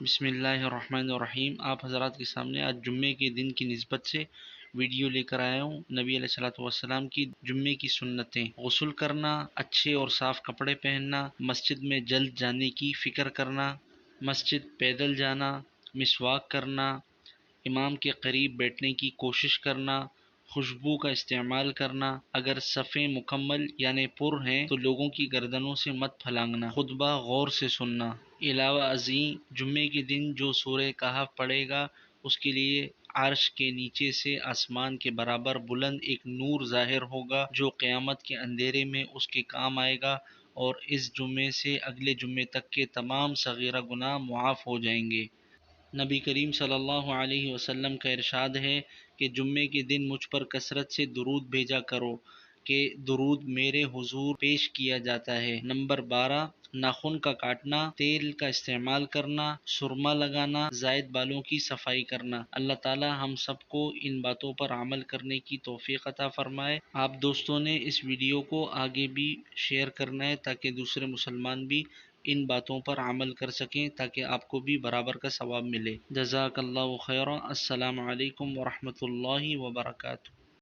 بسم اللہ الرحمن الرحیم۔ آپ حضرات کے سامنے آج جمعے کے دن کی نسبت سے ویڈیو لے کر آیا ہوں۔ نبی علیہ الصلوۃ والسلام کی جمعے کی سنتیں: غسل کرنا، اچھے اور صاف کپڑے پہننا، مسجد میں جلد جانے کی فکر کرنا، مسجد پیدل جانا، مسواک کرنا، امام کے قریب بیٹھنے کی کوشش کرنا، خوشبو کا استعمال کرنا، اگر صفیں مکمل یعنی پر ہیں تو لوگوں کی گردنوں سے مت پھلانگنا، خطبہ غور سے سننا۔ علاوہ ازیں جمعے کے دن جو سورہ کہف پڑھے گا اس کے لیے عرش کے نیچے سے آسمان کے برابر بلند ایک نور ظاہر ہوگا جو قیامت کے اندھیرے میں اس کے کام آئے گا، اور اس جمعے سے اگلے جمعے تک کے تمام صغیرہ گناہ معاف ہو جائیں گے۔ نبی کریم صلی اللہ علیہ وسلم کا ارشاد ہے کہ جمعے کے دن مجھ پر کثرت سے درود بھیجا کرو کہ درود میرے حضور پیش کیا جاتا ہے۔ نمبر 12، ناخن کا کاٹنا، تیل کا استعمال کرنا، سرما لگانا، زائد بالوں کی صفائی کرنا۔ اللہ تعالی ہم سب کو ان باتوں پر عمل کرنے کی توفیق عطا فرمائے۔ آپ دوستوں نے اس ویڈیو کو آگے بھی شیئر کرنا ہے تاکہ دوسرے مسلمان بھی ان باتوں پر عمل کر سکیں، تاکہ آپ کو بھی برابر کا ثواب ملے۔ جزاک اللہ خیرا۔ السلام علیکم ورحمۃ اللہ وبرکاتہ۔